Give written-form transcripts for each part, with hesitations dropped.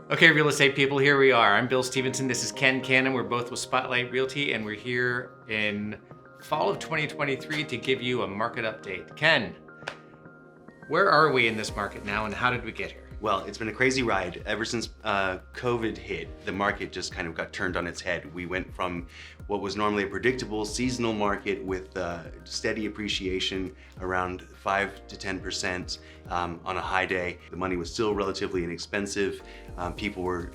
Okay, real estate people, here we are. I'm Bill Stevenson. This is Ken Cannon. We're both with Spotlight Realty, and we're here in fall of 2023 to give you a market update. Ken, where are we in this market now, and how did we get here? Well, it's been a crazy ride. Ever since COVID hit, the market just kind of got turned on its head. We went from what was normally a predictable seasonal market with steady appreciation around 5 to 10% on a high day. The money was still relatively inexpensive. People were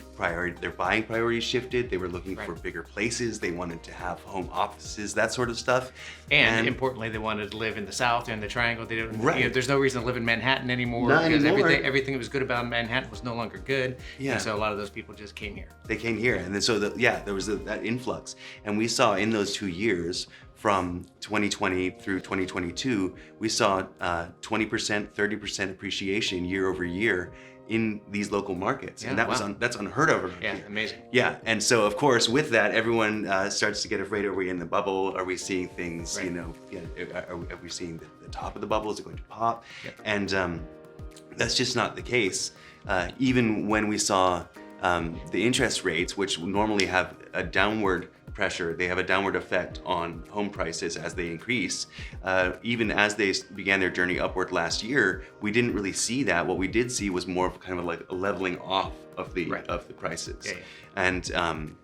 their buying priorities shifted. They were looking for bigger places. They wanted to have home offices, that sort of stuff. And importantly, they wanted to live in the South and the Triangle. They didn't. Right. There's no reason to live in Manhattan anymore Not because anymore. everything that was good about Manhattan was no longer good. Yeah. And so a lot of those people just came here. They came here, and then so there was that influx, and we saw in those 2 years, from 2020 through 2022, we saw 20%, 30% appreciation year over year in these local markets, and that's unheard of around here. Amazing. Yeah, and so of course with that, everyone starts to get afraid. Are we in the bubble? Are we seeing things? Right. Are we seeing the top of the bubble? Is it going to pop? Yep. And that's just not the case. Even when we saw the interest rates, which normally have a downward pressure, they have a downward effect on home prices as they increase. Even as they began their journey upward last year, we didn't really see that. What we did see was more of kind of like a leveling off of the prices. Yeah. And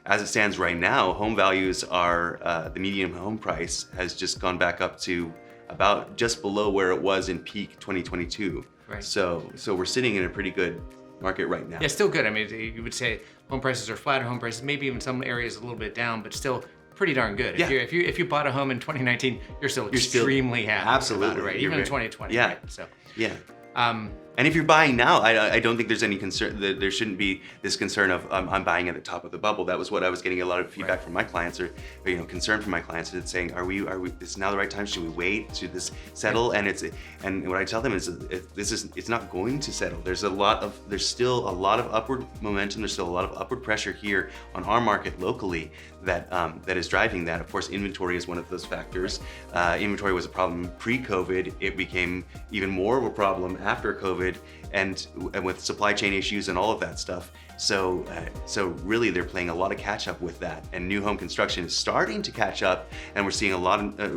as it stands right now, home values are the median home price has just gone back up to about just below where it was in peak 2022. Right. So we're sitting in a pretty good market right now. Yeah, still good. I mean, you would say home prices are flat, or home prices maybe even some areas a little bit down, but still pretty darn good. Yeah. If you bought a home in 2019, you're still extremely happy. Absolutely, about it, right? Even in 2020. Yeah. Right? So yeah. And if you're buying now, I don't think there's any concern. There shouldn't be this concern of I'm buying at the top of the bubble. That was what I was getting a lot of feedback from my clients, or concern from my clients, and saying, are we? Is now the right time? Should we wait? Should this settle? And what I tell them is, it's not going to settle. There's still a lot of upward momentum. There's still a lot of upward pressure here on our market locally that is driving that. Of course, inventory is one of those factors. Inventory was a problem pre-COVID. It became even more of a problem after COVID. And with supply chain issues and all of that stuff. So really they're playing a lot of catch up with that, and new home construction is starting to catch up, and we're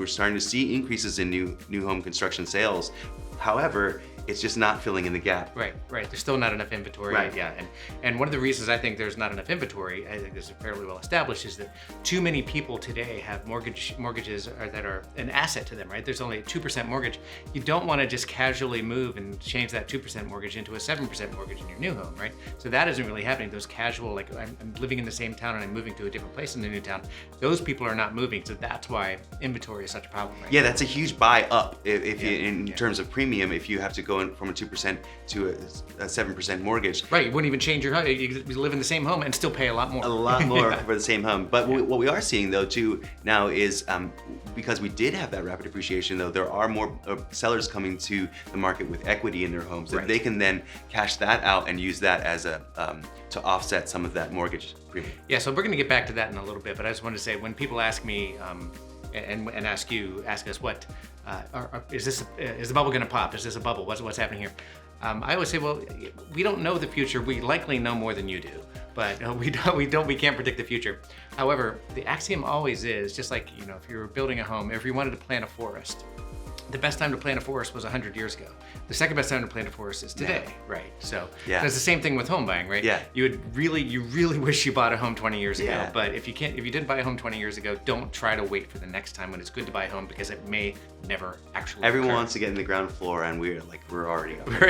starting to see increases in new home construction sales. However, it's just not filling in the gap. Right. There's still not enough inventory. Right. Yeah. And one of the reasons I think there's not enough inventory, I think this is fairly well established, is that too many people today have mortgages that are an asset to them, right? There's only a 2% mortgage. You don't want to just casually move and change that 2% mortgage into a 7% mortgage in your new home, right? So that isn't really happening. Those casual, like I'm living in the same town and I'm moving to a different place in the new town, those people are not moving. So that's why inventory is such a problem, right? Yeah, that's a huge buy up in terms of premium if you have to go from a 2% to a 7% mortgage. Right, you wouldn't even change your home. You live in the same home and still pay a lot more. A lot more for the same home. But what we are seeing though too now is because we did have that rapid appreciation though, there are more sellers coming to the market with equity in their homes that they can then cash that out and use that as to offset some of that mortgage premium. Yeah, so we're going to get back to that in a little bit, but I just wanted to say, when people ask me and ask us what is the bubble going to pop? Is this a bubble? What's happening here? I always say, well, we don't know the future. We likely know more than you do, but we can't predict the future. However, the axiom always is, just like if you were building a home, if you wanted to plant a forest, the best time to plant a forest was 100 years ago. The second best time to plant a forest is today, right? So it's the same thing with home buying, right? Yeah. You really wish you bought a home 20 years ago, but if you didn't buy a home 20 years ago, don't try to wait for the next time when it's good to buy a home, because it may never actually Everyone occur. wants to get in the ground floor, and we're already up. We're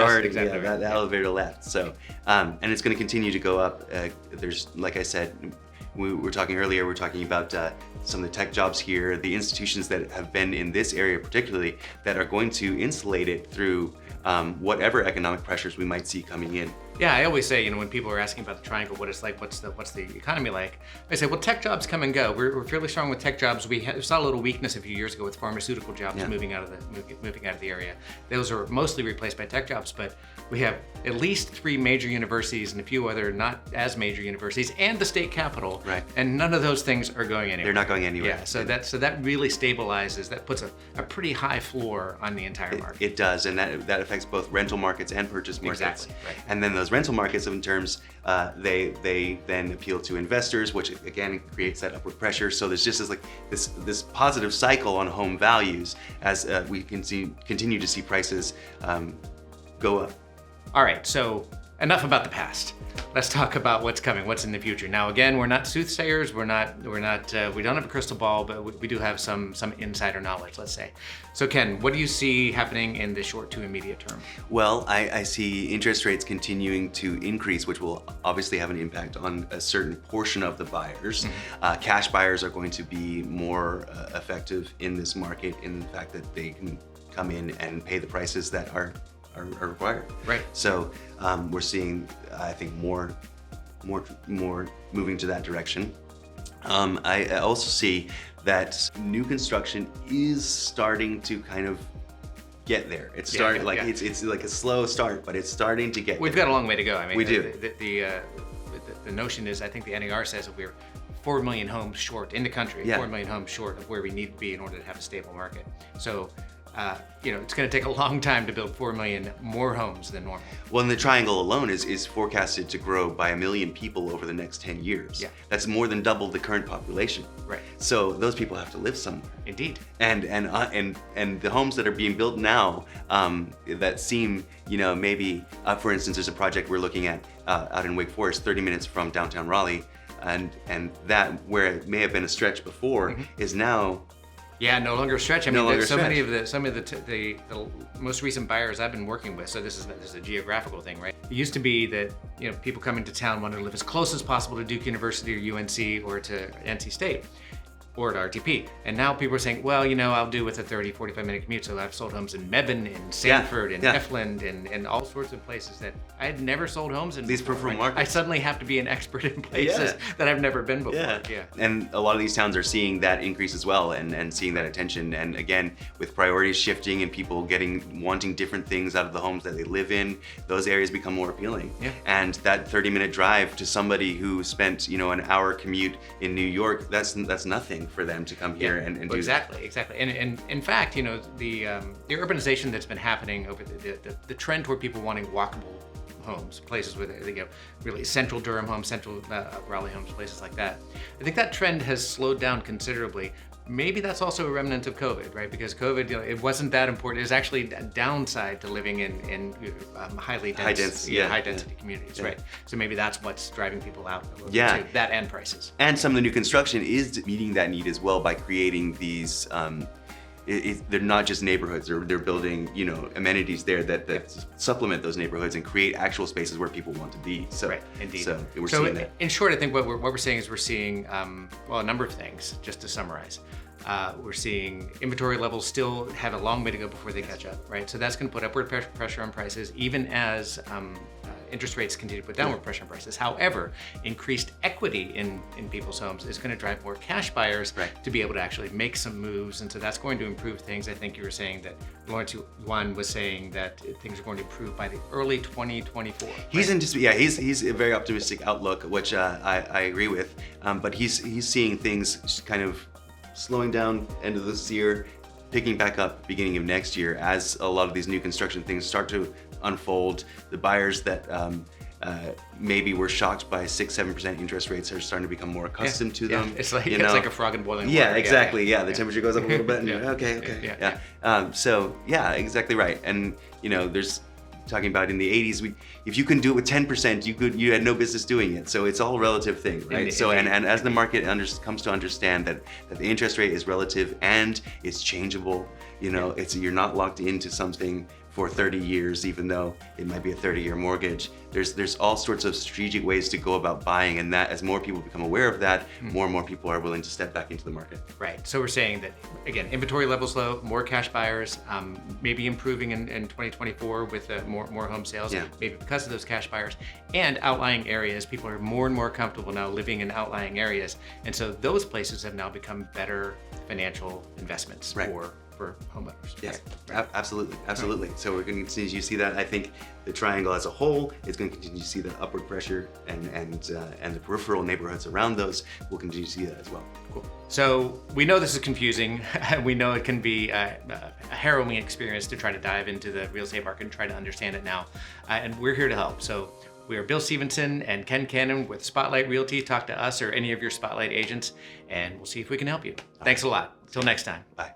already exactly the elevator left. So and it's going to continue to go up. There's, like I said, we were talking earlier, we're talking about some of the tech jobs here, the institutions that have been in this area particularly, that are going to insulate it through whatever economic pressures we might see coming in. Yeah, I always say, when people are asking about the triangle, what it's like, what's the economy like? I say, well, tech jobs come and go. We're fairly strong with tech jobs. We saw a little weakness a few years ago with pharmaceutical jobs moving out of the area. Those are mostly replaced by tech jobs, but we have at least 3 major universities and a few other not as major universities, and the state capital. Right. And none of those things are going anywhere. They're not going anywhere. Yeah. So that really stabilizes. That puts a pretty high floor on the entire market. It does, and that affects both rental markets and purchase markets. Exactly. Right. And then those rental markets in terms, they then appeal to investors, which again creates that upward pressure. So there's just this positive cycle on home values as we can continue to see prices go up. All right, so enough about the past. Let's talk about what's coming, what's in the future. Now, again, we're not soothsayers. We don't have a crystal ball, but we do have some insider knowledge, let's say. So, Ken, what do you see happening in the short to immediate term? Well, I see interest rates continuing to increase, which will obviously have an impact on a certain portion of the buyers. Mm-hmm. Cash buyers are going to be more effective in this market in the fact that they can come in and pay the prices that are required. Right. So we're seeing, I think, more moving to that direction. I also see that new construction is starting to kind of get there. It's starting it's like a slow start, but it's starting to get. We've there. got a long way to go. I mean, we do. The notion is, I think the NAR says that we're 4 million homes short in the country. 4 million homes short of where we need to be in order to have a stable market. So. It's going to take a long time to build 4 million more homes than normal. Well, and the triangle alone is forecasted to grow by 1 million people over the next 10 years. Yeah. That's more than double the current population. Right. So those people have to live somewhere. Indeed. And the homes that are being built now that seem, maybe, for instance, there's a project we're looking at out in Wake Forest, 30 minutes from downtown Raleigh, and that where it may have been a stretch before mm-hmm. is now. Yeah, no longer a stretch. I no mean, longer many of the most recent buyers I've been working with. So this is a geographical thing, right? It used to be that people coming to town wanted to live as close as possible to Duke University or UNC or to NC State or to RTP. And now people are saying, well, I'll do with a 30, 45-minute commute. So I've sold homes in Mebane, in Sanford, in Efland, and all sorts of places that I had never sold homes in. These peripheral markets. I suddenly have to be an expert in places that I've never been before. Yeah. And a lot of these towns are seeing that increase as well and seeing that attention. And again, with priorities shifting and people wanting different things out of the homes that they live in, those areas become more appealing. Yeah. And that 30-minute drive to somebody who spent, an hour commute in New York, that's nothing for them to come here and do exactly. And in fact, the urbanization that's been happening over the trend toward people wanting walkable homes, places where they really central Durham homes, central Raleigh homes, places like that. I think that trend has slowed down considerably. Maybe that's also a remnant of COVID, right? Because COVID, it wasn't that important. It was actually a downside to living in high density communities, right? So maybe that's what's driving people out a little bit too. That and prices. And some of the new construction is meeting that need as well by creating these. They're not just neighborhoods. They're building, amenities there that supplement those neighborhoods and create actual spaces where people want to be. So, right, indeed. So we're seeing that. In short, I think what we're saying is we're seeing a number of things. Just to summarize, we're seeing inventory levels still have a long way to go before they catch up, right? So that's going to put upward pressure on prices, even as interest rates continue to put downward pressure on prices. However, increased equity in people's homes is going to drive more cash buyers to be able to actually make some moves, and so that's going to improve things. I think you were saying that Lawrence Yuan was saying that things are going to improve by the early 2024. He's he's a very optimistic outlook, which I agree with. But he's seeing things kind of slowing down end of this year, picking back up beginning of next year as a lot of these new construction things start to unfold. The buyers that maybe were shocked by 6-7% interest rates are starting to become more accustomed to them. It's like it's like a frog in boiling water. Yeah, exactly. The temperature goes up a little bit. And okay. So exactly right. And there's talking about in the 80s, if you couldn't do it with 10%, you had no business doing it. So it's all a relative thing, right? And as the market comes to understand that the interest rate is relative and it's changeable, you're not locked into something for 30 years, even though it might be a 30-year mortgage. There's all sorts of strategic ways to go about buying, and that as more people become aware of that, more and more people are willing to step back into the market. Right. So we're saying that again, inventory levels low, more cash buyers, maybe improving in 2024 with more home sales, maybe because of those cash buyers, and outlying areas. People are more and more comfortable now living in outlying areas, and so those places have now become better financial investments for homeowners. Yes, absolutely. Right. So we're going to continue to see that. I think the triangle as a whole is going to continue to see that upward pressure, and the peripheral neighborhoods around those will continue to see that as well. Cool. So we know this is confusing. We know it can be a harrowing experience to try to dive into the real estate market and try to understand it now. And we're here to help. So We are Bill Stevenson and Ken Cannon with Spotlight Realty. Talk to us or any of your Spotlight agents, and we'll see if we can help you. Thanks a lot. Till next time. Bye.